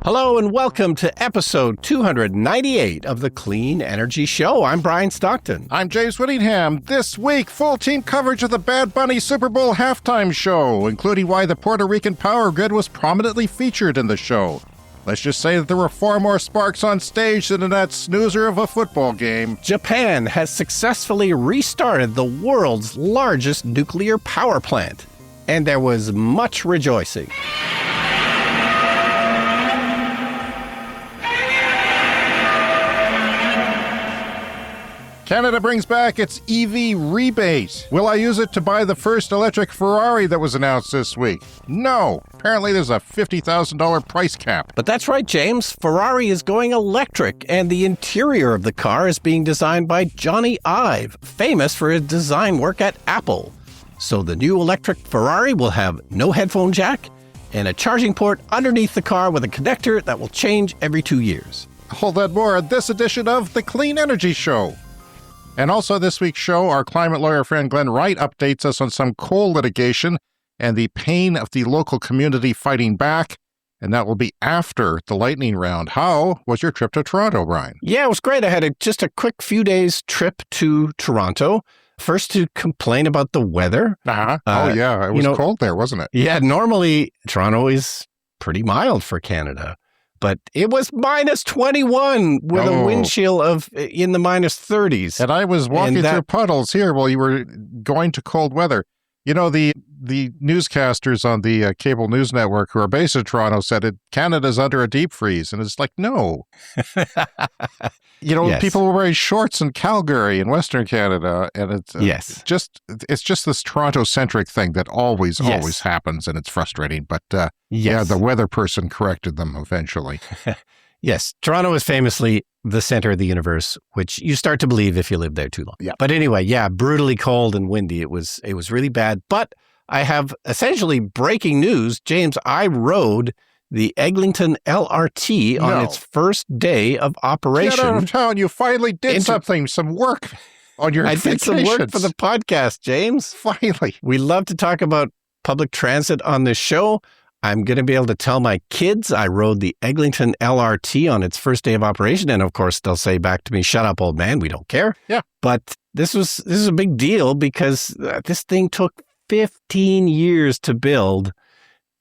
Hello and welcome to episode 298 of the Clean Energy Show. I'm Brian Stockton. I'm James Whittingham. This week, full team coverage of the Bad Bunny Super Bowl halftime show, including why the Puerto Rican power grid was prominently featured in the show. Let's just say that there were far more sparks on stage than in that snoozer of a football game. Japan has successfully restarted the world's largest nuclear power plant, and there was much rejoicing. Canada brings back its EV rebate. Will I use it to buy the first electric Ferrari that was announced this week? No. Apparently there's a $50,000 price cap. But that's right, James. Ferrari is going electric, and the interior of the car is being designed by Johnny Ive, famous for his design work at Apple. So the new electric Ferrari will have no headphone jack and a charging port underneath the car with a connector that will change every 2 years. All that more in this edition of the Clean Energy Show. And also this week's show, our climate lawyer friend Glenn Wright updates us on some coal litigation and the pain of the local community fighting back. And that will be after the lightning round. How was your trip to Toronto, Brian? Yeah, it was great. I had just a quick few days trip to Toronto. First to complain about the weather. Yeah, it was cold there, wasn't it? Yeah, normally Toronto is pretty mild for Canada. But it was minus 21 with a wind chill of in the minus 30s. And I was walking through puddles here while you were going to cold weather. You know, the newscasters on the cable news network who are based in Toronto said Canada's under a deep freeze. And it's like, no. Yes. People were wearing shorts in Calgary in Western Canada. And it's just this Toronto-centric thing that always happens. And it's frustrating. But the weather person corrected them eventually. Yes. Toronto is famously the center of the universe, which you start to believe if you live there too long. Yeah. But anyway, brutally cold and windy. It was really bad. But I have essentially breaking news. James, I rode the Eglinton LRT on its first day of operation. Get out of town. You finally did some work on your vacations. I did some work for the podcast, James. Finally. We love to talk about public transit on this show. I'm going to be able to tell my kids I rode the Eglinton LRT on its first day of operation. And of course, they'll say back to me, shut up, old man. We don't care. Yeah. But this is a big deal because this thing took 15 years to build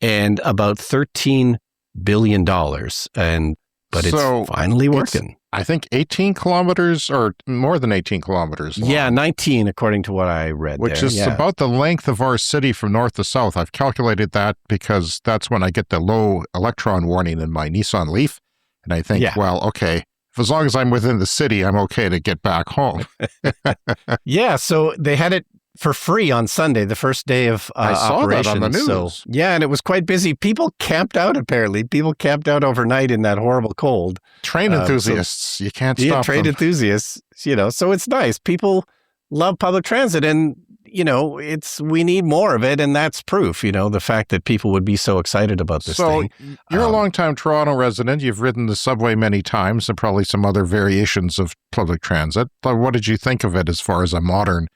and about $13 billion. But it's finally working. I think 18 kilometers or more than 18 kilometers long. Yeah, 19 according to what I read Which is about the length of our city from north to south. I've calculated that because that's when I get the low electron warning in my Nissan Leaf. And I think, as long as I'm within the city, I'm okay to get back home. So they had it for free on Sunday, the first day of I saw operation. That on the news. So, and it was quite busy. People camped out, apparently. People camped out overnight in that horrible cold. Train enthusiasts. You can't stop train them. Enthusiasts, so it's nice. People love public transit and, we need more of it. And that's proof, the fact that people would be so excited about this thing. So you're a longtime Toronto resident. You've ridden the subway many times and probably some other variations of public transit. But what did you think of it as far as a modern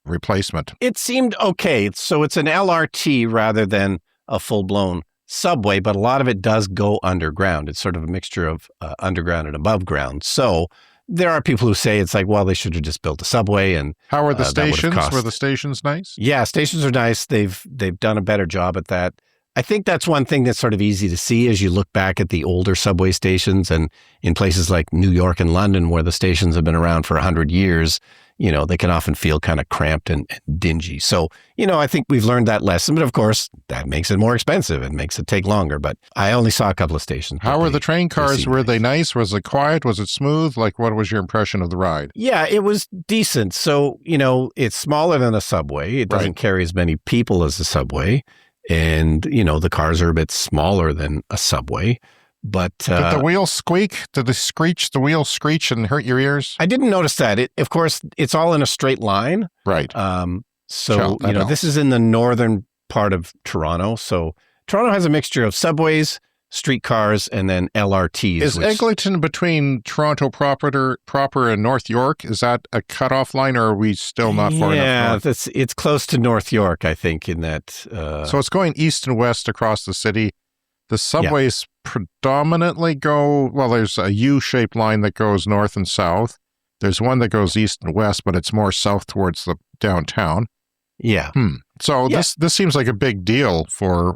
replacement? It seemed okay. So it's an LRT rather than a full-blown subway, but a lot of it does go underground. It's sort of a mixture of underground and above ground. So there are people who say it's like, well, they should have just built a subway. And how are the stations? Were the stations nice? Yeah, stations are nice. They've done a better job at that. I think that's one thing that's sort of easy to see as you look back at the older subway stations and in places like New York and London where the stations have been around for 100 years. They can often feel kind of cramped and dingy. So, I think we've learned that lesson. But of course, that makes it more expensive and makes it take longer. But I only saw a couple of stations. How were the train cars? Were they nice? Was it quiet? Was it smooth? Like, what was your impression of the ride? Yeah, it was decent. So, it's smaller than a subway. It doesn't carry as many people as a subway. And, the cars are a bit smaller than a subway. But did the wheels squeak? Did the wheels screech and hurt your ears? I didn't notice that. Of course, it's all in a straight line. Right. This is in the northern part of Toronto. So Toronto has a mixture of subways, streetcars, and then LRTs. Is Eglinton between Toronto proper and North York? Is that a cutoff line, or are we still not far enough north? It's close to North York, I think, in that. So it's going east and west across the city. The subway's predominantly go, well, there's a U-shaped line that goes north and south. There's one that goes east and west, but it's more south towards the downtown. Yeah. So this seems like a big deal for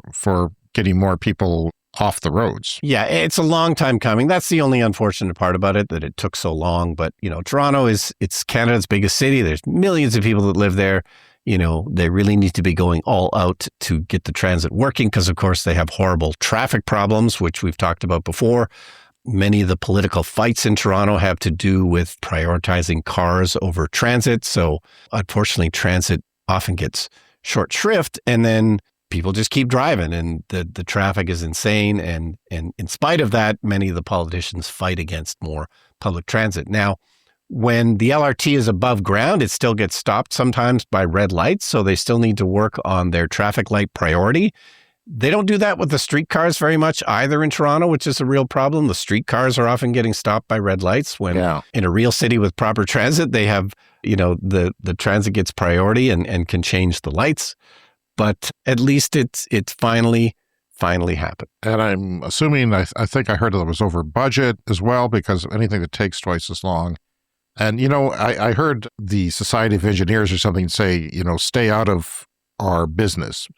getting more people off the roads. Yeah, it's a long time coming. That's the only unfortunate part about it, that it took so long. But, Toronto it's Canada's biggest city. There's millions of people that live there. They really need to be going all out to get the transit working because, of course, they have horrible traffic problems, which we've talked about before. Many of the political fights in Toronto have to do with prioritizing cars over transit. So, unfortunately, transit often gets short shrift, and then people just keep driving, and the traffic is insane. And in spite of that, many of the politicians fight against more public transit. Now, when the LRT is above ground, it still gets stopped sometimes by red lights. So they still need to work on their traffic light priority. They don't do that with the streetcars very much either in Toronto, which is a real problem. The streetcars are often getting stopped by red lights when in a real city with proper transit, they have, the transit gets priority and can change the lights. But at least it's finally happened. And I'm assuming, I think I heard that it was over budget as well, because anything that takes twice as long. And, I heard the Society of Engineers or something say, stay out of our business,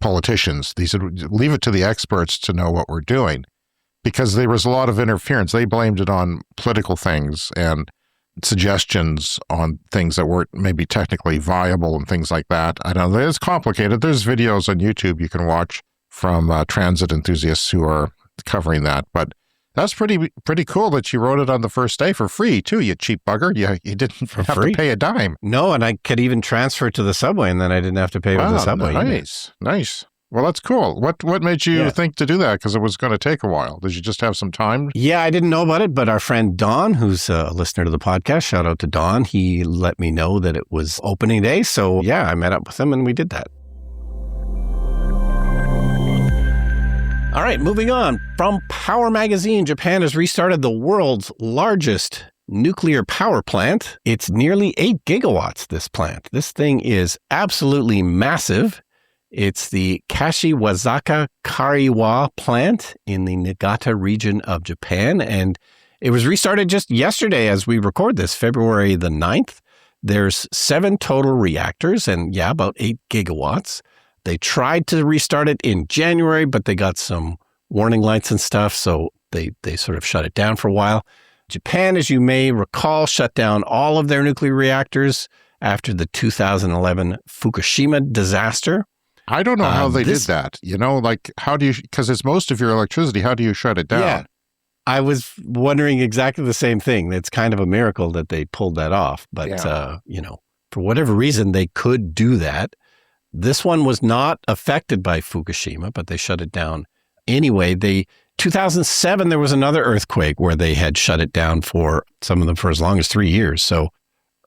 politicians. They said, leave it to the experts to know what we're doing, because there was a lot of interference. They blamed it on political things and suggestions on things that weren't maybe technically viable and things like that. I don't know. It's complicated. There's videos on YouTube you can watch from transit enthusiasts who are covering that. But that's pretty cool that you wrote it on the first day for free, too, you cheap bugger. You didn't have to pay a dime. No, and I could even transfer it to the subway, and then I didn't have to pay with the subway. Nice. Well, that's cool. What made you think to do that? Because it was going to take a while. Did you just have some time? Yeah, I didn't know about it, but our friend Don, who's a listener to the podcast, shout out to Don, he let me know that it was opening day. So, I met up with him, and we did that. All right, moving on. From Power Magazine, Japan has restarted the world's largest nuclear power plant. It's nearly 8 gigawatts, this plant. This thing is absolutely massive. It's the Kashiwazaka Kariwa plant in the Niigata region of Japan. And it was restarted just yesterday as we record this, February the 9th. There's 7 total reactors and, about 8 gigawatts. They tried to restart it in January, but they got some warning lights and stuff, so they sort of shut it down for a while. Japan, as you may recall, shut down all of their nuclear reactors after the 2011 Fukushima disaster. I don't know how they did that. How do you, because it's most of your electricity, how do you shut it down? Yeah, I was wondering exactly the same thing. It's kind of a miracle that they pulled that off, but, for whatever reason, they could do that. This one was not affected by Fukushima, but they shut it down anyway. 2007, there was another earthquake where they had shut it down for some of them for as long as 3 years. So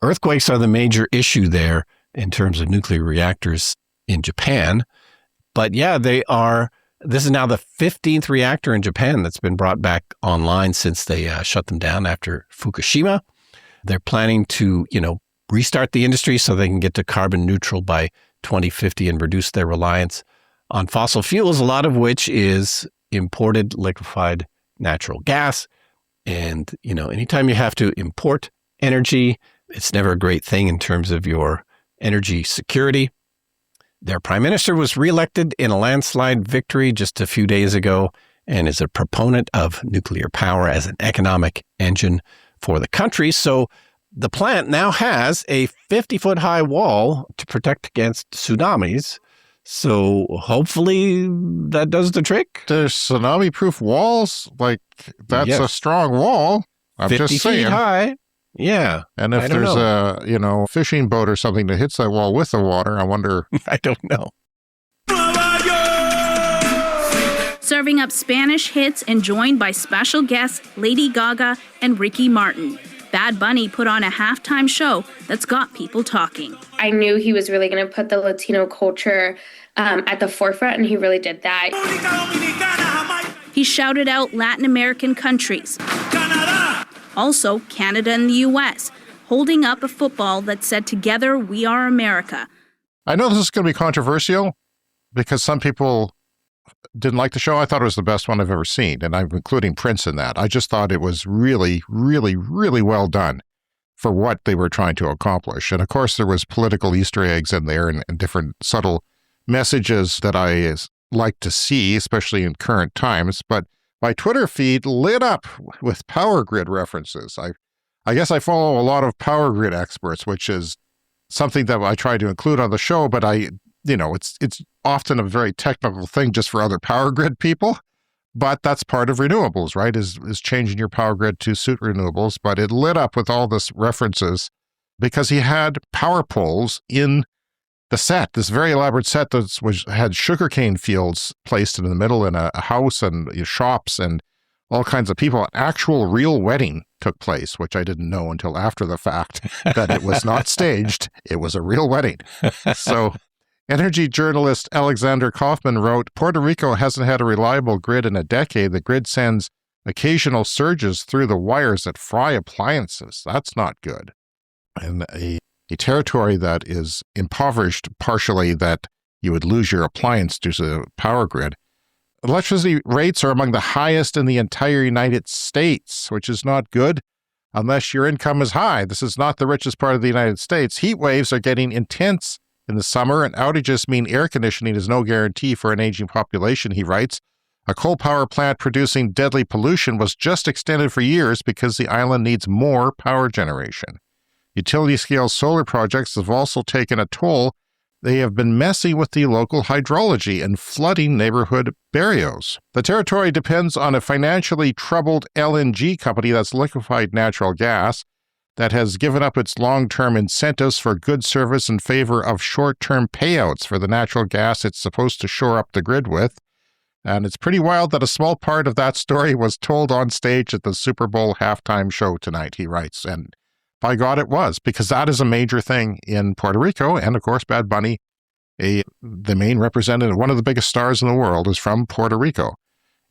earthquakes are the major issue there in terms of nuclear reactors in Japan. But they are. This is now the 15th reactor in Japan that's been brought back online since they shut them down after Fukushima. They're planning to, restart the industry so they can get to carbon neutral by 2050 and reduce their reliance on fossil fuels, a lot of which is imported liquefied natural gas. And, anytime you have to import energy, it's never a great thing in terms of your energy security. Their prime minister was reelected in a landslide victory just a few days ago and is a proponent of nuclear power as an economic engine for the country. So the plant now has a 50-foot high wall to protect against tsunamis. So hopefully that does the trick. There's tsunami-proof walls? That's a strong wall. I'm 50 just saying. feet high. Yeah. And if there's a, fishing boat or something that hits that wall with the water, I wonder. I don't know. Serving up Spanish hits and joined by special guests Lady Gaga and Ricky Martin. Bad Bunny put on a halftime show that's got people talking. I knew he was really going to put the Latino culture at the forefront, and he really did that. He shouted out Latin American countries, also Canada and the U.S., holding up a football that said, "Together we are America." I know this is going to be controversial because some people didn't like the show. I thought it was the best one I've ever seen, and I'm including Prince in that. I just thought it was really, really, really well done for what they were trying to accomplish. And of course, there was political Easter eggs in there and different subtle messages that I like to see, especially in current times. But my Twitter feed lit up with power grid references. I guess I follow a lot of power grid experts, which is something that I try to include on the show, but it's often a very technical thing just for other power grid people. But that's part of renewables, right? Is changing your power grid to suit renewables. But it lit up with all this references because he had power poles in the set, this very elaborate set that had sugarcane fields placed in the middle in a house and shops and all kinds of people. An actual real wedding took place, which I didn't know until after the fact, that it was not staged. It was a real wedding. So energy journalist Alexander Kaufman wrote, Puerto Rico hasn't had a reliable grid in a decade. The grid sends occasional surges through the wires that fry appliances. That's not good. And a territory that is impoverished partially, that you would lose your appliance due to the power grid. Electricity rates are among the highest in the entire United States, which is not good unless your income is high. This is not the richest part of the United States. Heat waves are getting intense in the summer, and outages mean air conditioning is no guarantee for an aging population, he writes. A coal power plant producing deadly pollution was just extended for years because the island needs more power generation. Utility-scale solar projects have also taken a toll. They have been messing with the local hydrology and flooding neighborhood barrios. The territory depends on a financially troubled LNG company, that's liquefied natural gas, that has given up its long-term incentives for good service in favor of short-term payouts for the natural gas it's supposed to shore up the grid with. And it's pretty wild that a small part of that story was told on stage at the Super Bowl halftime show tonight, he writes. And by God, it was, because that is a major thing in Puerto Rico. And of course, Bad Bunny, the main representative, one of the biggest stars in the world, is from Puerto Rico,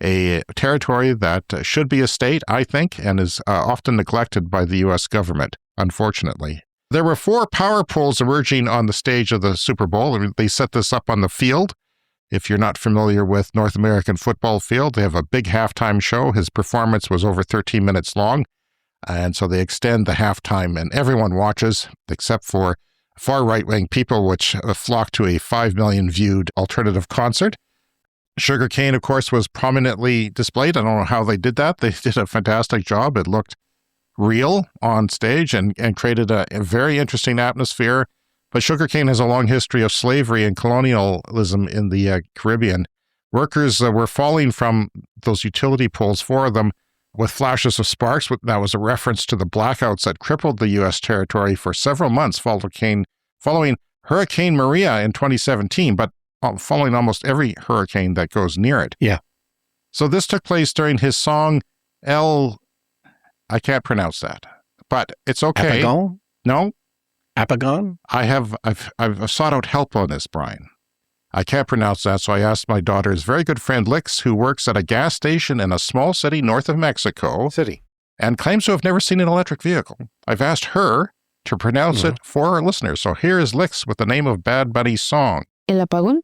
a territory that should be a state, I think, and is often neglected by the U.S. government, unfortunately. There were 4 power poles emerging on the stage of the Super Bowl. They set this up on the field. If you're not familiar with North American football field, they have a big halftime show. His performance was over 13 minutes long. And so they extend the halftime, and everyone watches, except for far right-wing people, which flock to a 5 million viewed alternative concert. Sugarcane, of course, was prominently displayed. I don't know how they did that. They did a fantastic job. It looked real on stage and created a very interesting atmosphere. But sugarcane has a long history of slavery and colonialism in the Caribbean. Workers were falling from those utility poles, 4 of them, with flashes of sparks. That was a reference to the blackouts that crippled the U.S. territory for several months following Hurricane Maria in 2017, but following almost every hurricane that goes near it. Yeah. So this took place during his song, I can't pronounce that, but it's okay. Apagon? No. Apagon? I've sought out help on this, Brian. I can't pronounce that, so I asked my daughter's very good friend Lix, who works at a gas station in a small city north of Mexico, and claims to have never seen an electric vehicle. I've asked her to pronounce it for our listeners. So here is Lix with the name of Bad Bunny's song. El apagón.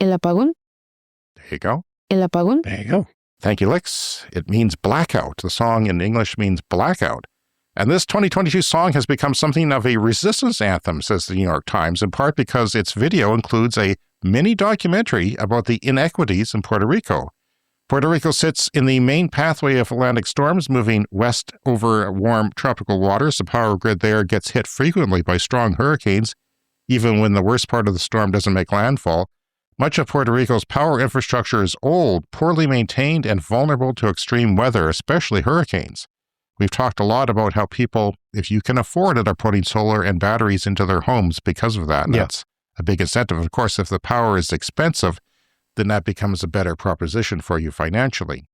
El apagón. There you go. El apagón. There you go. Thank you, Lix. It means blackout. The song in English means blackout. And this 2022 song has become something of a resistance anthem, says the New York Times, in part because its video includes a mini documentary about the inequities in Puerto Rico. Puerto Rico sits in the main pathway of Atlantic storms, moving west over warm tropical waters. The power grid there gets hit frequently by strong hurricanes, even when the worst part of the storm doesn't make landfall. Much of Puerto Rico's power infrastructure is old, poorly maintained, and vulnerable to extreme weather, especially hurricanes. We've talked a lot about how people, if you can afford it, are putting solar and batteries into their homes because of that. And that's a big incentive. Of course, if the power is expensive, then that becomes a better proposition for you financially.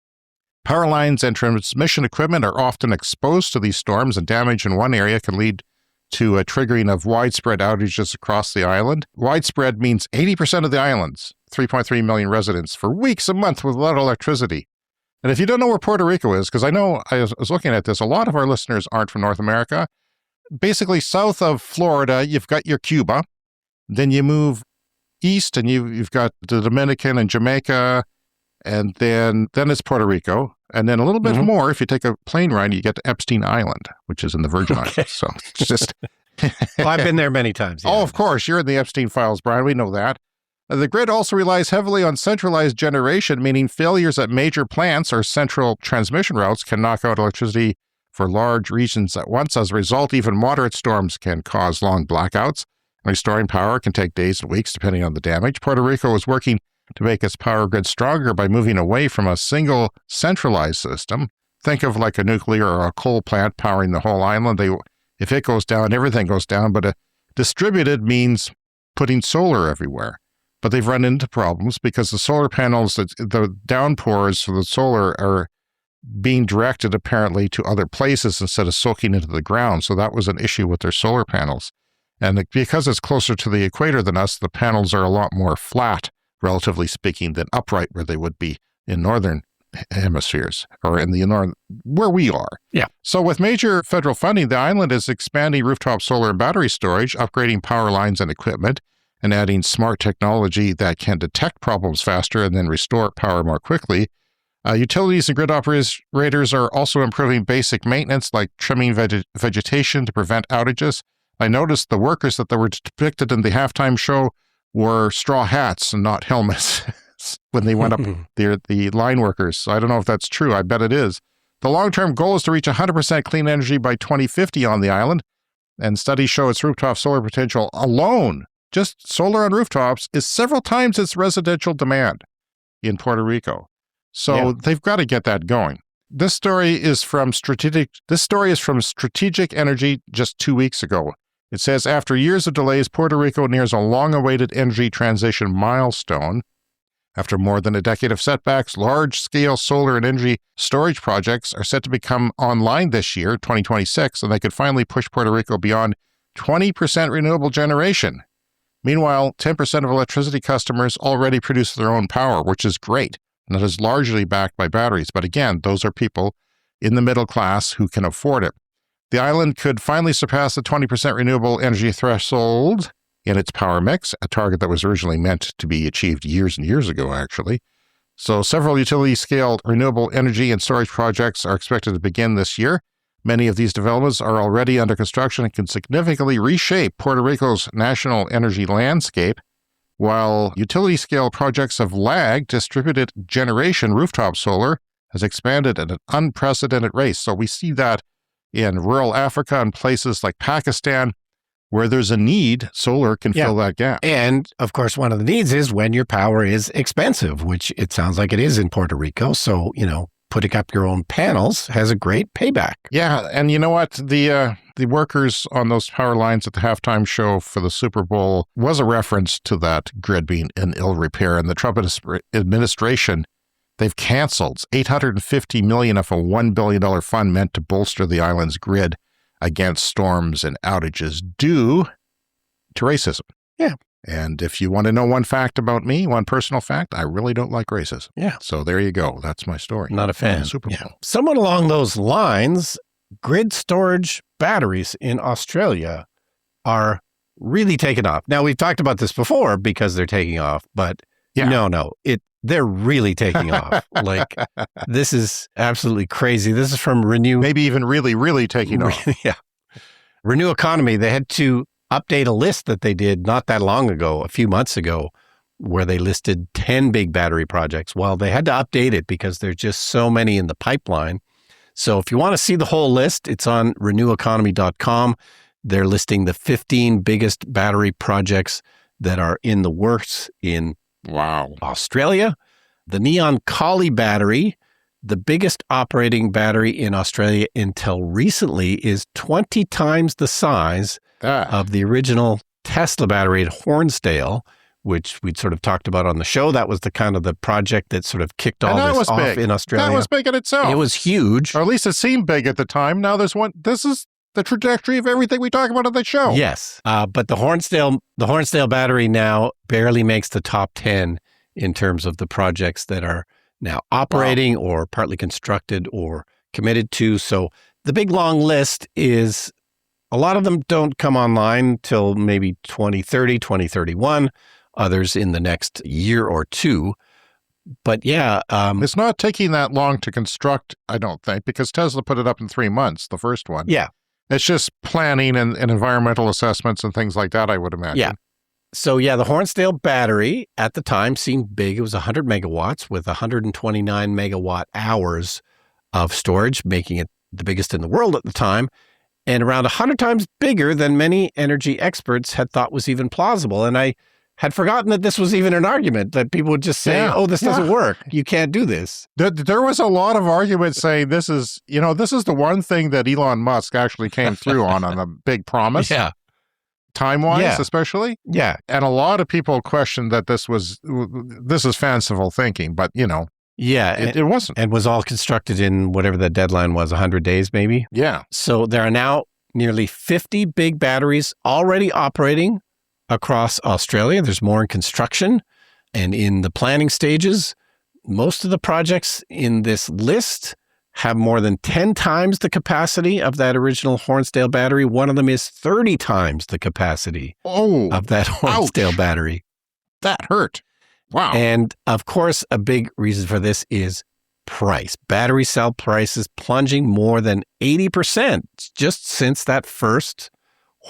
Power lines and transmission equipment are often exposed to these storms, and damage in one area can lead to a triggering of widespread outages across the island. Widespread means 80% of the island's 3.3 million residents for weeks a month without electricity. And if you don't know where Puerto Rico is, because I know I was looking at this, a lot of our listeners aren't from North America. Basically, south of Florida, you've got your Cuba. Then you move east, and you've got the Dominican and Jamaica, and then it's Puerto Rico. And then a little bit more, if you take a plane ride, you get to Epstein Island, which is in the Virgin Islands. So it's just... Well, I've been there many times. Yeah. Oh, of course. You're in the Epstein files, Brian. We know that. The grid also relies heavily on centralized generation, meaning failures at major plants or central transmission routes can knock out electricity for large regions at once. As a result, even moderate storms can cause long blackouts. Restoring power can take days and weeks, depending on the damage. Puerto Rico is working to make its power grid stronger by moving away from a single centralized system. Think of like a nuclear or a coal plant powering the whole island. If it goes down, everything goes down. But a distributed means putting solar everywhere. But they've run into problems because the solar panels, the downpours for the solar are being directed apparently to other places instead of soaking into the ground. So that was an issue with their solar panels. And because it's closer to the equator than us, the panels are a lot more flat, relatively speaking, than upright where they would be in northern hemispheres or in the north where we are. Yeah. So with major federal funding, the island is expanding rooftop solar and battery storage, upgrading power lines and equipment, and adding smart technology that can detect problems faster and then restore power more quickly. Utilities and grid operators are also improving basic maintenance like trimming vegetation to prevent outages. I noticed the workers that were depicted in the halftime show wore straw hats and not helmets when they went up, the line workers. So I don't know if that's true. I bet it is. The long-term goal is to reach 100% clean energy by 2050 on the island, and studies show its rooftop solar potential alone, just solar on rooftops, is several times its residential demand in Puerto Rico. So they've got to get that going. This story is from Strategic Energy just 2 weeks ago. It says, after years of delays, Puerto Rico nears a long-awaited energy transition milestone. After more than a decade of setbacks, large-scale solar and energy storage projects are set to become online this year, 2026, and they could finally push Puerto Rico beyond 20% renewable generation. Meanwhile, 10% of electricity customers already produce their own power, which is great, and that is largely backed by batteries. But again, those are people in the middle class who can afford it. The island could finally surpass the 20% renewable energy threshold in its power mix, a target that was originally meant to be achieved years and years ago, actually. So several utility-scale renewable energy and storage projects are expected to begin this year. Many of these developments are already under construction and can significantly reshape Puerto Rico's national energy landscape. While utility-scale projects have lagged, distributed generation rooftop solar has expanded at an unprecedented rate. So we see that in rural Africa and places like Pakistan, where there's a need, solar can fill that gap. And, of course, one of the needs is when your power is expensive, which it sounds like it is in Puerto Rico. So, putting up your own panels has a great payback. Yeah, and you know what? The workers on those power lines at the halftime show for the Super Bowl was a reference to that grid being in ill repair. And the Trump administration, they've canceled $850 million of a $1 billion fund meant to bolster the island's grid against storms and outages due to racism. Yeah. And if you want to know one fact about me, one personal fact, I really don't like racism. Yeah. So there you go. That's my story. Not a fan. Super Bowl. Yeah. Somewhat along those lines, grid storage batteries in Australia are really taking off. Now, we've talked about this before because they're taking off, but they're really taking off. Like, this is absolutely crazy. This is from Renew. Maybe even really, really taking off. Yeah. Renew Economy. They had to update a list that they did not that long ago, a few months ago, where they listed 10 big battery projects. Well, they had to update it because there's just so many in the pipeline. So if you want to see the whole list, it's on reneweconomy.com. They're listing the 15 biggest battery projects that are in the works in Australia. The Neon Collie battery, the biggest operating battery in Australia until recently, is 20 times the size of the original Tesla battery at Hornsdale, which we'd sort of talked about on the show. That was the kind of the project that sort of kicked all this off in Australia. That was big in itself. It was huge. Or at least it seemed big at the time. Now there's one. This is the trajectory of everything we talk about on the show. Yes. But the Hornsdale battery now barely makes the top 10 in terms of the projects that are now operating or partly constructed or committed to. So the big long list is, a lot of them don't come online till maybe 2030, 2031. others in the next year or two. But yeah. It's not taking that long to construct, I don't think, because Tesla put it up in 3 months, the first one. Yeah. It's just planning and environmental assessments and things like that, I would imagine. Yeah. So yeah, the Hornsdale battery at the time seemed big. It was 100 megawatts with 129 megawatt hours of storage, making it the biggest in the world at the time, and around 100 times bigger than many energy experts had thought was even plausible. And I had forgotten that this was even an argument, that people would just say, oh, this doesn't work. You can't do this. There was a lot of argument saying this is the one thing that Elon Musk actually came through on a big promise. Yeah. Time-wise, especially. Yeah. And a lot of people questioned that this is fanciful thinking, but, yeah, it wasn't. And was all constructed in whatever the deadline was, 100 days maybe? Yeah. So there are now nearly 50 big batteries already operating across Australia. There's more in construction and in the planning stages. Most of the projects in this list have more than 10 times the capacity of that original Hornsdale battery. One of them is 30 times the capacity of that Hornsdale battery. That hurt. Wow. And of course, a big reason for this is price. Battery cell prices plunging more than 80% just since that first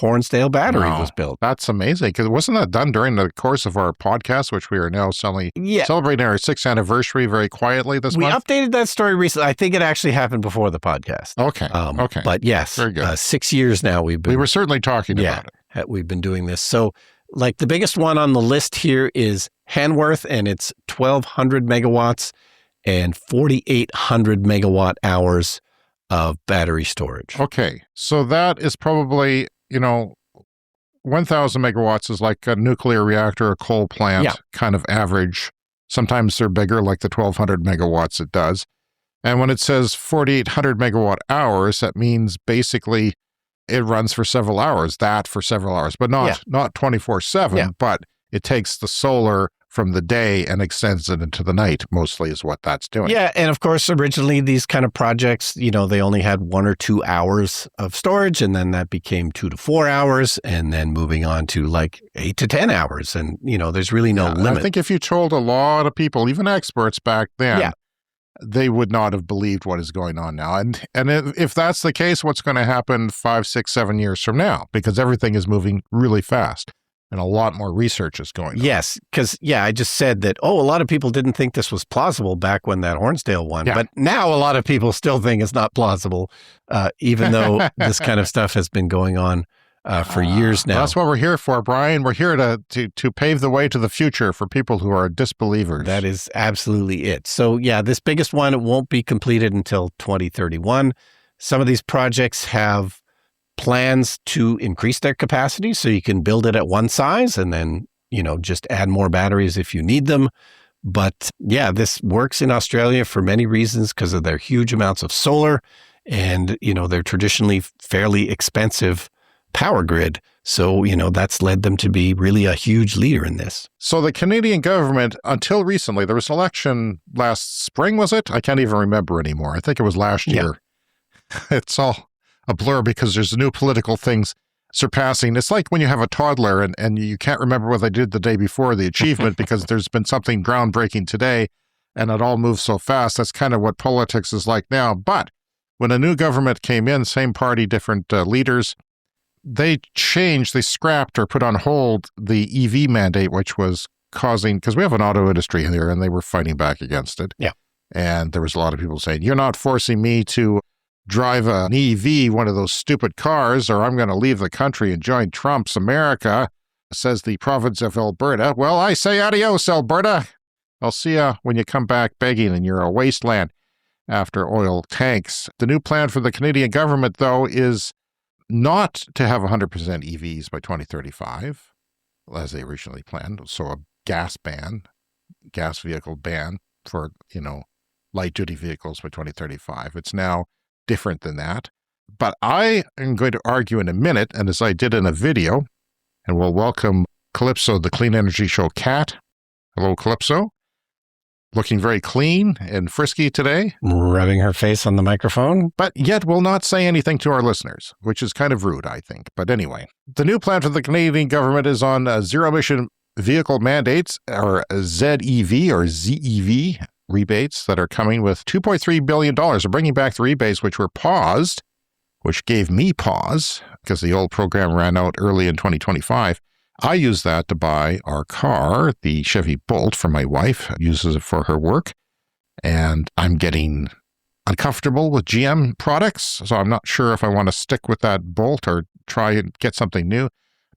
Hornsdale battery was built. That's amazing. Because wasn't that done during the course of our podcast, which we are now celebrating our 6th anniversary very quietly this month? We updated that story recently. I think it actually happened before the podcast. Okay. Okay. But yes, very good. 6 years now we were certainly talking about it. We've been doing this. So like the biggest one on the list here is Hanworth, and it's 1,200 megawatts and 4,800 megawatt hours of battery storage. Okay. So that is probably, 1,000 megawatts is like a nuclear reactor, a coal plant kind of average. Sometimes they're bigger, like the 1,200 megawatts it does. And when it says 4,800 megawatt hours, that means basically it runs for several hours, but not 24/7, but it takes the solar from the day and extends it into the night, mostly is what that's doing. Yeah, and of course, originally these kind of projects, they only had 1 or 2 hours of storage, and then that became 2 to 4 hours, and then moving on to like 8 to 10 hours. And, there's really no limit. I think if you told a lot of people, even experts back then, they would not have believed what is going on now. And if that's the case, what's going to happen 5, 6, 7 years from now? Because everything is moving really fast. And a lot more research is going on. Yes, because, I just said that, a lot of people didn't think this was plausible back when that Hornsdale won. Yeah. But now a lot of people still think it's not plausible, even though this kind of stuff has been going on for years now. That's what we're here for, Brian. We're here to pave the way to the future for people who are disbelievers. That is absolutely it. So, this biggest one, it won't be completed until 2031. Some of these projects have plans to increase their capacity, so you can build it at one size and then, just add more batteries if you need them. But this works in Australia for many reasons because of their huge amounts of solar and, their traditionally fairly expensive power grid. So, that's led them to be really a huge leader in this. So the Canadian government, until recently, there was an election last spring, was it? I can't even remember anymore. I think it was last year. It's all a blur because there's new political things surpassing. It's like when you have a toddler and you can't remember what they did the day before the achievement because there's been something groundbreaking today and it all moves so fast. That's kind of what politics is like now. But when a new government came in, same party, different leaders, they scrapped or put on hold the EV mandate, which was causing, because we have an auto industry here and they were fighting back against it. Yeah. And there was a lot of people saying, you're not forcing me to drive an EV, one of those stupid cars, or I'm going to leave the country and join Trump's America, says the province of Alberta. Well, I say adios, Alberta. I'll see you when you come back begging and you're a wasteland after oil tanks. The new plan for the Canadian government, though, is not to have 100% EVs by 2035, as they originally planned. So a gas vehicle ban for, light-duty vehicles by 2035. It's now different than that. But I am going to argue in a minute, and as I did in a video, and we'll welcome Calypso, the Clean Energy Show cat. Hello, Calypso. Looking very clean and frisky today. Rubbing her face on the microphone. But yet will not say anything to our listeners, which is kind of rude, I think. But anyway, the new plan for the Canadian government is on zero-emission vehicle mandates, or ZEV or ZEV rebates that are coming with $2.3 billion. They're bringing back the rebates which were paused, which gave me pause because the old program ran out early in 2025. I use that to buy our car, the Chevy Bolt, for my wife, uses it for her work. And I'm getting uncomfortable with GM products, so I'm not sure if I want to stick with that Bolt or try and get something new.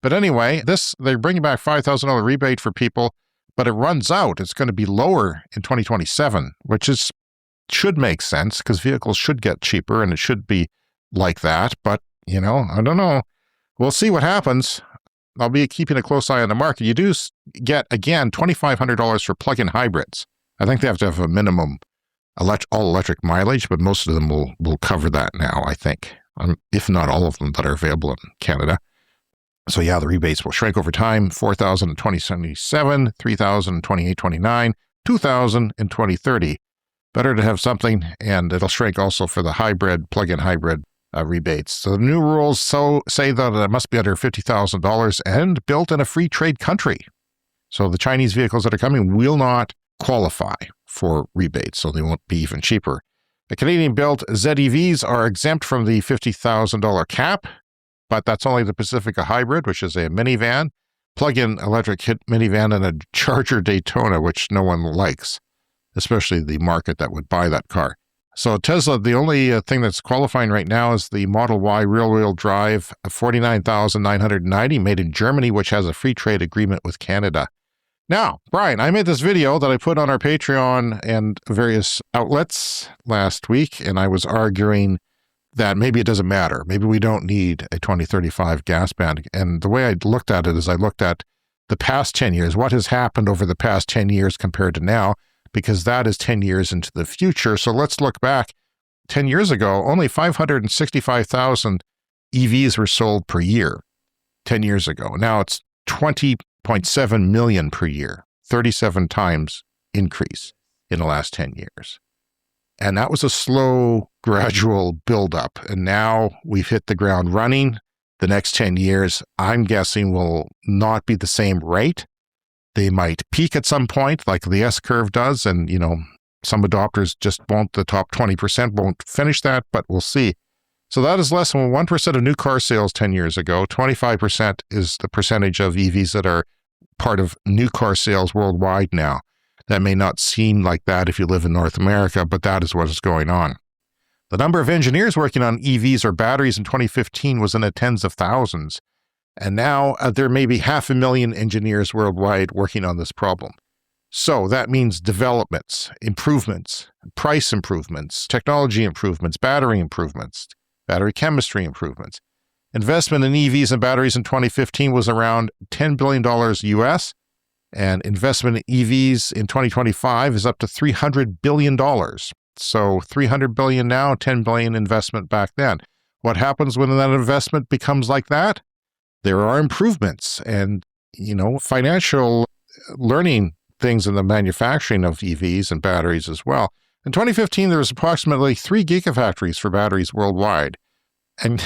But anyway, they're bringing back $5,000 rebate for people, but it runs out. It's going to be lower in 2027, which should make sense because vehicles should get cheaper and it should be like that. But, I don't know. We'll see what happens. I'll be keeping a close eye on the market. You do get, again, $2,500 for plug-in hybrids. I think they have to have a minimum all-electric mileage, but most of them will cover that now, I think, if not all of them that are available in Canada. So yeah, the rebates will shrink over time, $4,000 in 2077, $3,000 in 28-29, $2,000 in 2030. Better to have something, and it'll shrink also for the plug-in hybrid rebates. So the new rules say that it must be under $50,000 and built in a free trade country. So the Chinese vehicles that are coming will not qualify for rebates, so they won't be even cheaper. The Canadian-built ZEVs are exempt from the $50,000 cap, but that's only the Pacifica Hybrid, which is a minivan, plug-in electric minivan, and a Charger Daytona, which no one likes, especially the market that would buy that car. So Tesla, the only thing that's qualifying right now is the Model Y rear-wheel drive, $49,990, made in Germany, which has a free trade agreement with Canada. Now, Brian, I made this video that I put on our Patreon and various outlets last week, and I was arguing that maybe it doesn't matter. Maybe we don't need a 2035 gas ban. And the way I looked at it is I looked at the past 10 years, what has happened over the past 10 years compared to now, because that is 10 years into the future. So let's look back. 10 years ago, only 565,000 EVs were sold per year 10 years ago. Now it's 20.7 million per year, 37 times increase in the last 10 years. And that was a slow, gradual buildup. And now we've hit the ground running. The next 10 years, I'm guessing, will not be the same rate. They might peak at some point, like the S-curve does. And, some adopters just won't, the top 20% won't finish that, but we'll see. So that is less than 1% of new car sales 10 years ago. 25% is the percentage of EVs that are part of new car sales worldwide now. That may not seem like that if you live in North America, but that is what is going on. The number of engineers working on EVs or batteries in 2015 was in the tens of thousands. And now there may be 500,000 engineers worldwide working on this problem. So that means developments, improvements, price improvements, technology improvements, battery chemistry improvements. Investment in EVs and batteries in 2015 was around $10 billion US. And investment in EVs in 2025 is up to $300 billion. So $300 billion now, $10 billion investment back then. What happens when that investment becomes like that? There are improvements and, financial learning things in the manufacturing of EVs and batteries as well. In 2015, there was approximately 3 gigafactories for batteries worldwide. And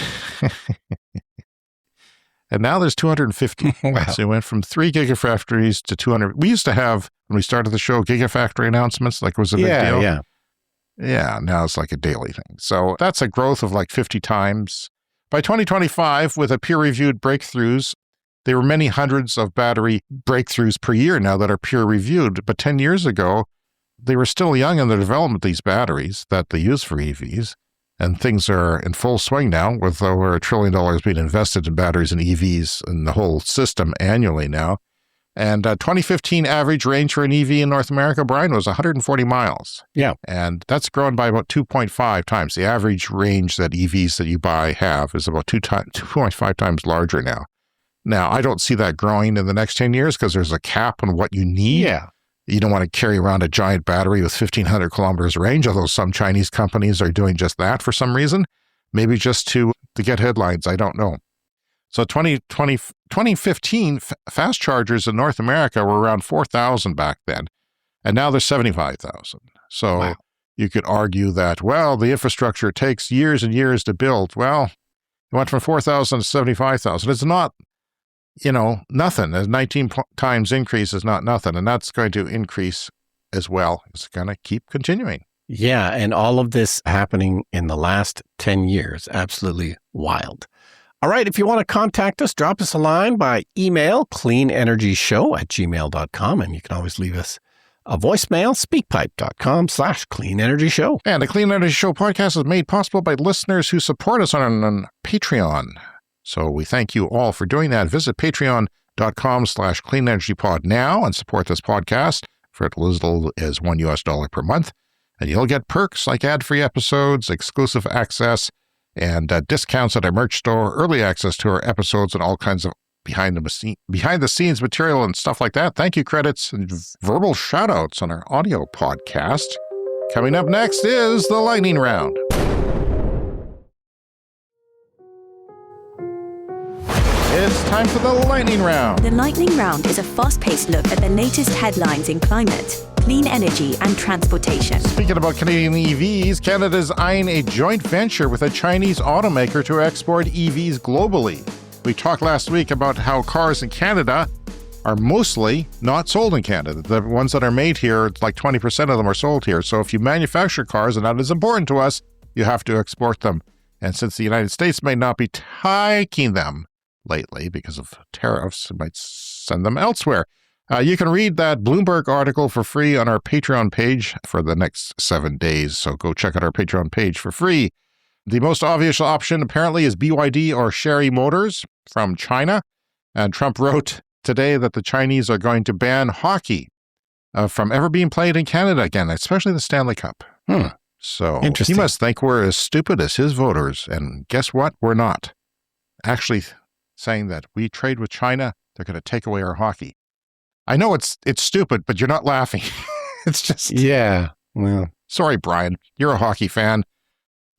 and now there's 250. Wow. So we went from 3 gigafactories to 200. We used to have, when we started the show, gigafactory announcements, like it was a big deal. Yeah. Yeah, now it's like a daily thing. So that's a growth of like 50 times. By 2025, with a peer-reviewed breakthroughs, there were many hundreds of battery breakthroughs per year now that are peer-reviewed. But 10 years ago, they were still young in the development of these batteries that they use for EVs. And things are in full swing now, with over $1 trillion being invested in batteries and EVs in the whole system annually now. And 2015 average range for an EV in North America, Brian, was 140 miles. Yeah. And that's grown by about 2.5 times. The average range that EVs that you buy have is about 2.5 times larger now. Now, I don't see that growing in the next 10 years because there's a cap on what you need. Yeah. You don't want to carry around a giant battery with 1,500 kilometers range, although some Chinese companies are doing just that for some reason. Maybe just to get headlines, I don't know. So 2015, fast chargers in North America were around 4,000 back then, and now they're 75,000. So Wow. You could argue that, well, the infrastructure takes years and years to build. Well, it went from 4,000 to 75,000. It's not nothing. A 19 times increase is not nothing, and that's going to increase as well. It's going to keep continuing. Yeah, and all of this happening in the last 10 years. Absolutely wild. All right, if you want to contact us, drop us a line by email, cleanenergyshow@gmail.com, and you can always leave us a voicemail, speakpipe.com/cleanenergyshow. And the Clean Energy Show podcast is made possible by listeners who support us on Patreon. So we thank you all for doing that. Visit patreon.com/cleanenergypod now and support this podcast for as little as $1 per month. And you'll get perks like ad-free episodes, exclusive access, and discounts at our merch store, early access to our episodes, and all kinds of behind-the-scenes material and stuff like that. Thank you credits and verbal shout-outs on our audio podcast. Coming up next is the lightning round. It's time for the lightning round. The lightning round is a fast-paced look at the latest headlines in climate, clean energy, and transportation. Speaking about Canadian EVs, Canada is eyeing a joint venture with a Chinese automaker to export EVs globally. We talked last week about how cars in Canada are mostly not sold in Canada. The ones that are made here, it's like 20% of them are sold here. So if you manufacture cars, and that is important to us, you have to export them. And since the United States may not be taking them lately because of tariffs, it might send them elsewhere. You can read that Bloomberg article for free on our Patreon page for the next 7 days. So go check out our Patreon page for free. The most obvious option apparently is BYD or Chery Motors from China. And Trump wrote today that the Chinese are going to ban hockey from ever being played in Canada again, especially the Stanley Cup. So he must think we're as stupid as his voters. And guess what? We're not. Actually saying that we trade with China, they're going to take away our hockey. I know it's stupid, but you're not laughing. It's just... Yeah. Well, sorry, Brian. You're a hockey fan.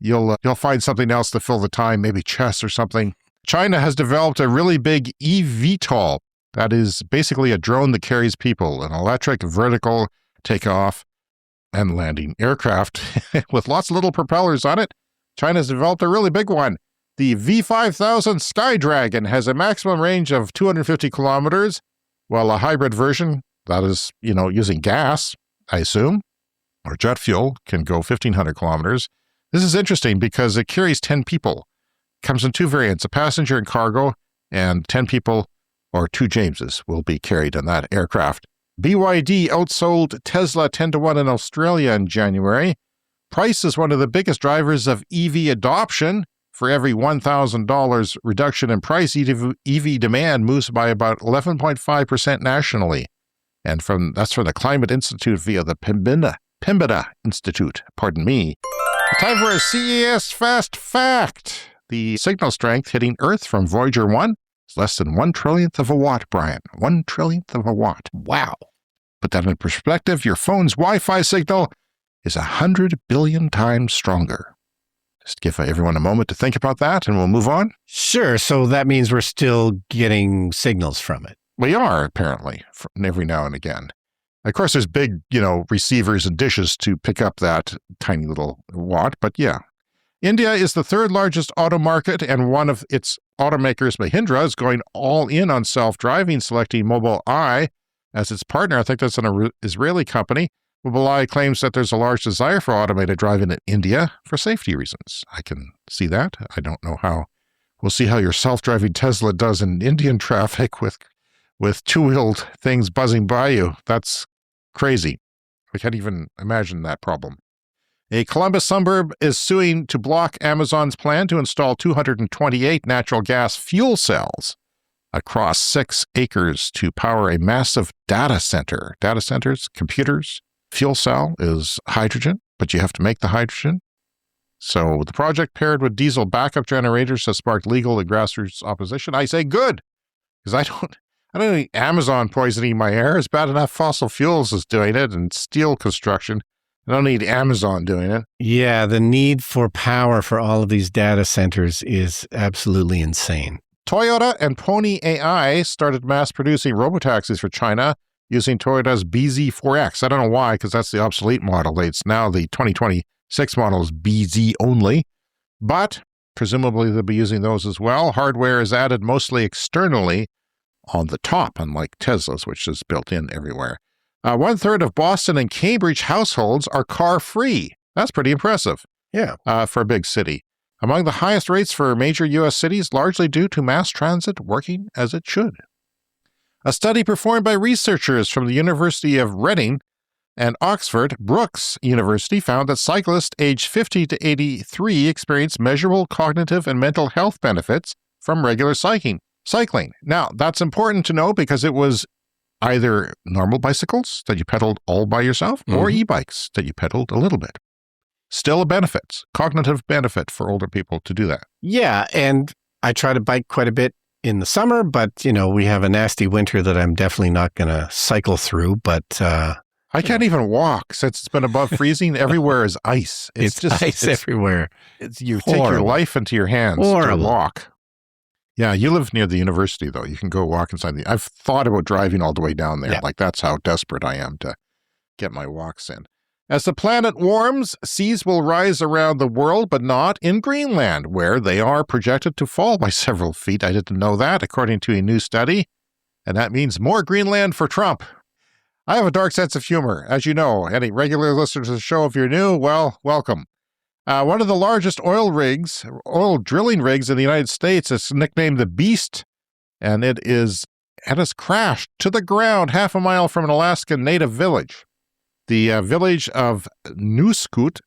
You'll find something else to fill the time, maybe chess or something. China has developed a really big eVTOL. That is basically a drone that carries people, an electric vertical takeoff and landing aircraft with lots of little propellers on it. China's developed a really big one. The V5000 Skydragon has a maximum range of 250 kilometers, while a hybrid version, that is, using gas, I assume, or jet fuel, can go 1,500 kilometers. This is interesting because it carries 10 people. Comes in two variants, a passenger and cargo, and 10 people or 2 Jameses will be carried on that aircraft. BYD outsold Tesla 10-1 in Australia in January. Price is one of the biggest drivers of EV adoption. For every $1,000 reduction in price, EV demand moves by about 11.5% nationally. And that's from the Climate Institute via the Pembina Institute. Pardon me. Time for a CES Fast Fact. The signal strength hitting Earth from Voyager 1 is less than 1/trillionth of a watt, Brian. 1/trillionth of a watt. wow. Put that in perspective, your phone's Wi-Fi signal is 100 billion times stronger. Just give everyone a moment to think about that, and we'll move on. Sure. So that means we're still getting signals from it. We are, apparently, every now and again. Of course, there's big, receivers and dishes to pick up that tiny little watt, but yeah. India is the third largest auto market, and one of its automakers, Mahindra, is going all in on self-driving, selecting Mobileye as its partner. I think that's an Israeli company. Mobileye claims that there's a large desire for automated driving in India for safety reasons. I can see that. I don't know how. We'll see how your self-driving Tesla does in Indian traffic with two-wheeled things buzzing by you. That's crazy. I can't even imagine that problem. A Columbus suburb is suing to block Amazon's plan to install 228 natural gas fuel cells across 6 acres to power a massive data center. Data centers, computers. Fuel cell is hydrogen, but you have to make the hydrogen. So the project, paired with diesel backup generators, has sparked legal and grassroots opposition. I say good, because I don't need Amazon poisoning my air. It's bad enough fossil fuels is doing it, and steel construction. I don't need Amazon doing it. Yeah, the need for power for all of these data centers is absolutely insane. Toyota and Pony AI started mass producing robotaxis for China using Toyota's BZ4X. I don't know why, because that's the obsolete model. It's now the 2026 model is BZ only, but presumably they'll be using those as well. Hardware is added mostly externally on the top, unlike Tesla's, which is built in everywhere. 1/3 of Boston and Cambridge households are car-free. That's pretty impressive. Yeah. For a big city. Among the highest rates for major U.S. cities, largely due to mass transit working as it should. A study performed by researchers from the University of Reading and Oxford Brookes University found that cyclists aged 50 to 83 experienced measurable cognitive and mental health benefits from regular cycling. Now, that's important to know because it was either normal bicycles that you pedaled all by yourself or e-bikes that you pedaled a little bit. Still a benefit, cognitive benefit for older people to do that. Yeah, and I try to bike quite a bit in the summer, but, we have a nasty winter that I'm definitely not going to cycle through, but... I can't even walk since it's been above freezing. Everywhere is ice. It's just ice everywhere. You take your life into your hands to walk. Yeah, you live near the university, though. You can go walk inside I've thought about driving all the way down there. Yeah. Like, that's how desperate I am to get my walks in. As the planet warms, seas will rise around the world, but not in Greenland, where they are projected to fall by several feet. I didn't know that, according to a new study. And that means more Greenland for Trump. I have a dark sense of humor, as you know. Any regular listeners to the show, if you're new, well, welcome. One of the largest oil drilling rigs in the United States is nicknamed the Beast, and it has crashed to the ground half a mile from an Alaskan native village. The village of Nuskut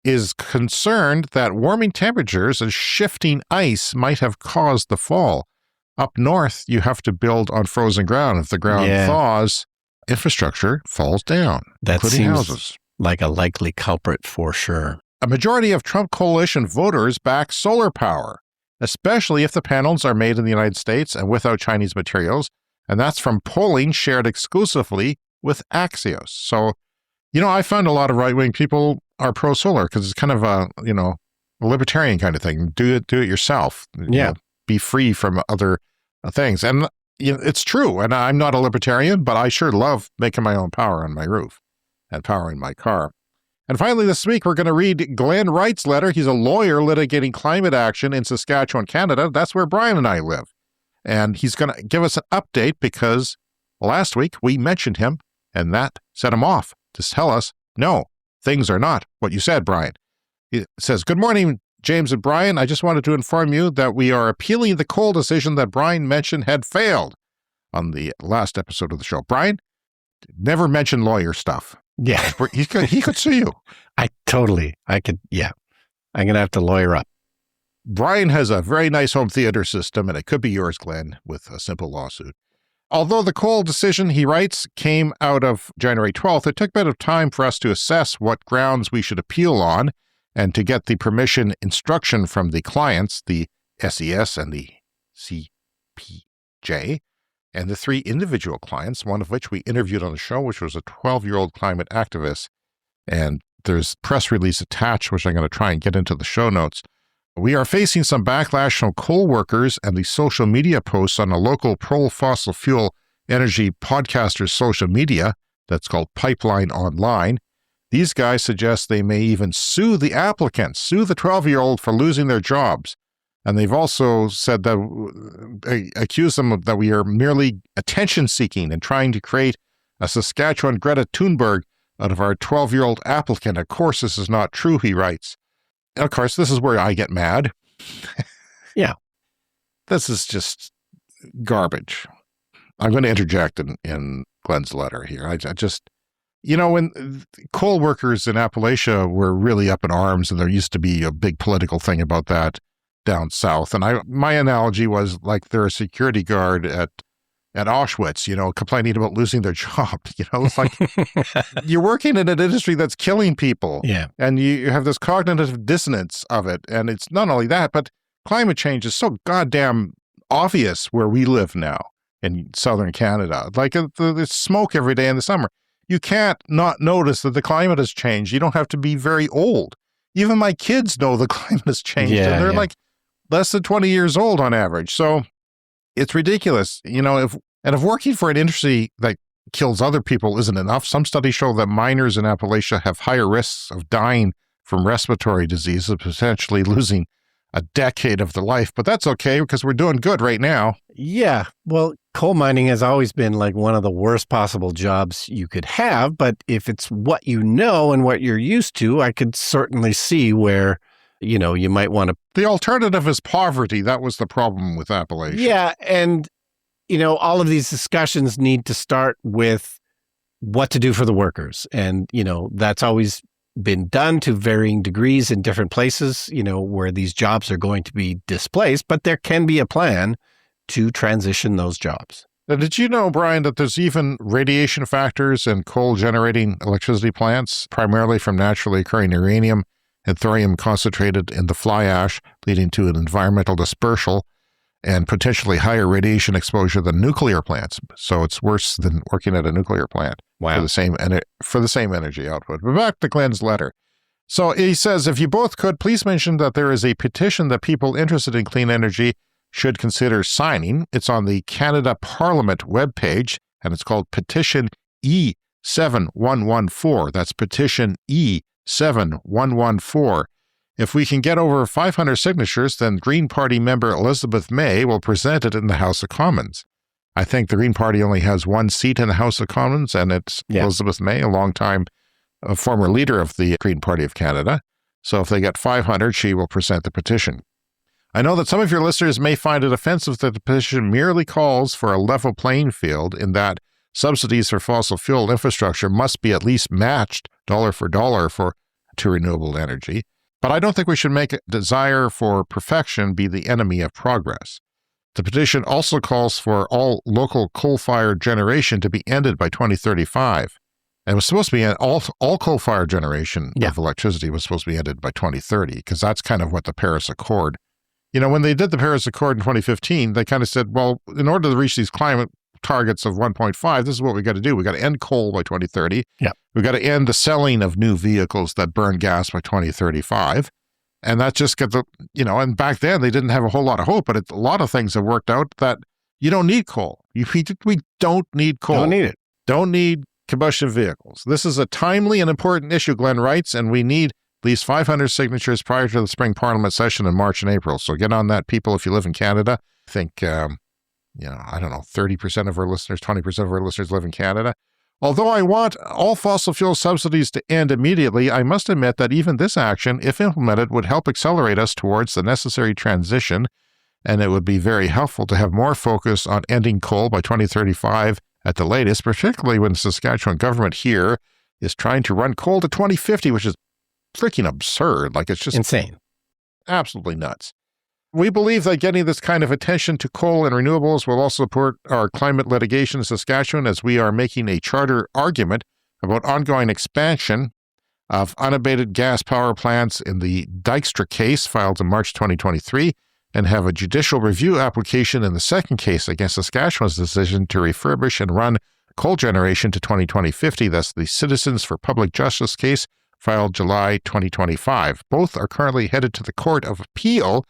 is concerned that warming temperatures and shifting ice might have caused the fall. Up north, you have to build on frozen ground. If the ground thaws, infrastructure falls down, including houses. Like a likely culprit for sure. A majority of Trump coalition voters back solar power, especially if the panels are made in the United States and without Chinese materials. And that's from polling shared exclusively with Axios. So, I found a lot of right-wing people are pro-solar because it's kind of a libertarian kind of thing. Do it yourself. Be free from other things. And it's true. And I'm not a libertarian, but I sure love making my own power on my roof and powering my car. And finally, this week, we're going to read Glenn Wright's letter. He's a lawyer litigating climate action in Saskatchewan, Canada. That's where Brian and I live. And he's going to give us an update because last week we mentioned him and that set him off to tell us, no, things are not what you said, Brian. He says, "Good morning, James and Brian. I just wanted to inform you that we are appealing the coal decision that Brian mentioned had failed on the last episode of the show." Brian, never mention lawyer stuff. Yeah. He could sue you. I'm going to have to lawyer up. Brian has a very nice home theater system, and it could be yours, Glenn, with a simple lawsuit. Although the coal decision, he writes, came out of January 12th, it took a bit of time for us to assess what grounds we should appeal on and to get the permission instruction from the clients, the SES and the CPJ, and the 3 individual clients, one of which we interviewed on the show, which was a 12-year-old climate activist. And there's press release attached, which I'm going to try and get into the show notes. We are facing some backlash from coal workers and the social media posts on a local pro-fossil fuel energy podcaster's social media that's called Pipeline Online. These guys suggest they may even sue the applicants, sue the 12-year-old for losing their jobs. And they've also said that, accuse them of that we are merely attention-seeking and trying to create a Saskatchewan Greta Thunberg out of our 12-year-old applicant. Of course, this is not true, he writes. And of course, this is where I get mad. Yeah. This is just garbage. I'm going to interject in Glenn's letter here. I just, when coal workers in Appalachia were really up in arms, and there used to be a big political thing about that down south. And my analogy was like they're a security guard at Auschwitz, complaining about losing their job. It's like you're working in an industry that's killing people. Yeah. And you have this cognitive dissonance of it. And it's not only that, but climate change is so goddamn obvious where we live now in southern Canada. Like there's smoke every day in the summer. You can't not notice that the climate has changed. You don't have to be very old. Even my kids know the climate has changed. And they're like less than 20 years old on average. So it's ridiculous. If working for an industry that kills other people isn't enough, some studies show that miners in Appalachia have higher risks of dying from respiratory diseases, potentially losing a decade of their life, but that's okay because we're doing good right now. Yeah. Well, coal mining has always been like one of the worst possible jobs you could have. But if it's what you know and what you're used to, I could certainly see where, you might want to. The alternative is poverty. That was the problem with Appalachia. Yeah. And, all of these discussions need to start with what to do for the workers. And, that's always been done to varying degrees in different places, where these jobs are going to be displaced, but there can be a plan to transition those jobs. Now, did you know, Brian, that there's even radiation factors in coal-generating electricity plants, primarily from naturally occurring uranium and thorium concentrated in the fly ash, leading to an environmental dispersal and potentially higher radiation exposure than nuclear plants. So it's worse than working at a nuclear plant. Wow. For the same energy output. But back to Glenn's letter. So he says, if you both could, please mention that there is a petition that people interested in clean energy should consider signing. It's on the Canada Parliament webpage, and it's called Petition E7114. That's Petition E7114. If we can get over 500 signatures, then Green Party member Elizabeth May will present it in the House of Commons. I think the Green Party only has one seat in the House of Commons, and it's Elizabeth May, a longtime former leader of the Green Party of Canada. So if they get 500, she will present the petition. I know that some of your listeners may find it offensive that the petition merely calls for a level playing field in that subsidies for fossil fuel infrastructure must be at least matched dollar for dollar to renewable energy. But I don't think we should make a desire for perfection be the enemy of progress. The petition also calls for all local coal-fired generation to be ended by 2035. And it was supposed to be all coal-fired generation of electricity was supposed to be ended by 2030, because that's kind of what the Paris Accord. When they did the Paris Accord in 2015, they kind of said, well, in order to reach these climate targets of 1.5, this is what we got to do. We got to end coal by 2030. Yeah. We got to end the selling of new vehicles that burn gas by 2035. And that just gets and back then they didn't have a whole lot of hope, but a lot of things have worked out that you don't need coal. We don't need coal. Don't need it. Don't need combustion vehicles. This is a timely and important issue, Glenn writes, and we need at least 500 signatures prior to the spring parliament session in March and April. So get on that, people, if you live in Canada. I think, 30% of our listeners, 20% of our listeners live in Canada. Although I want all fossil fuel subsidies to end immediately, I must admit that even this action, if implemented, would help accelerate us towards the necessary transition, and it would be very helpful to have more focus on ending coal by 2035 at the latest, particularly when the Saskatchewan government here is trying to run coal to 2050, which is freaking absurd. Like, it's just insane. Absolutely nuts. We believe that getting this kind of attention to coal and renewables will also support our climate litigation in Saskatchewan, as we are making a charter argument about ongoing expansion of unabated gas power plants in the Dykstra case filed in March 2023, and have a judicial review application in the second case against Saskatchewan's decision to refurbish and run coal generation to 2050. That's the Citizens for Public Justice case filed July 2025. Both are currently headed to the Court of Appeal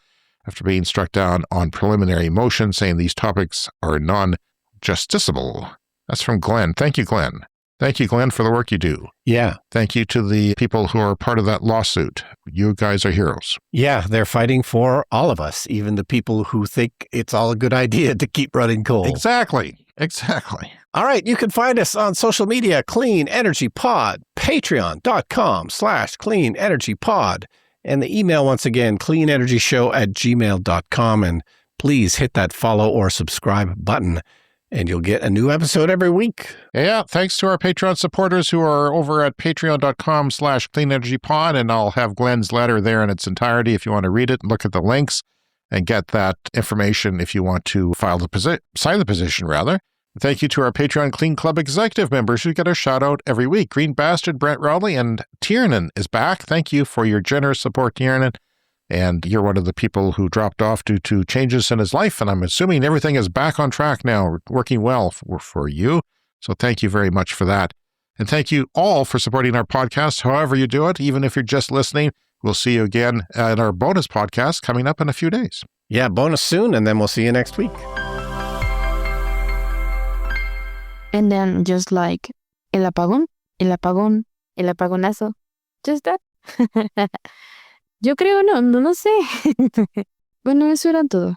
after being struck down on preliminary motion, saying these topics are non-justiciable. That's from Glenn. Thank you, Glenn. Thank you, Glenn, for the work you do. Yeah. Thank you to the people who are part of that lawsuit. You guys are heroes. Yeah, they're fighting for all of us, even the people who think it's all a good idea to keep running coal. Exactly. All right, you can find us on social media, Clean Energy Pod, patreon.com/Clean Energy Pod. And the email, once again, cleanenergyshow@gmail.com. And please hit that follow or subscribe button, and you'll get a new episode every week. Yeah, thanks to our Patreon supporters who are over at patreon.com/cleanenergypod. And I'll have Glenn's letter there in its entirety if you want to read it and look at the links and get that information if you want to sign the petition, rather. Thank you to our Patreon Clean Club executive members who get a shout out every week. Green Bastard, Brent Rowley, and Tiernan is back. Thank you for your generous support, Tiernan. And you're one of the people who dropped off due to changes in his life. And I'm assuming everything is back on track now, working well for you. So thank you very much for that. And thank you all for supporting our podcast, however you do it, even if you're just listening. We'll see you again at our bonus podcast coming up in a few days. Yeah, bonus soon, and then we'll see you next week. And then just like el apagón, el apagón, el apagonazo. Just that. Yo creo, no sé. Bueno, eso era todo.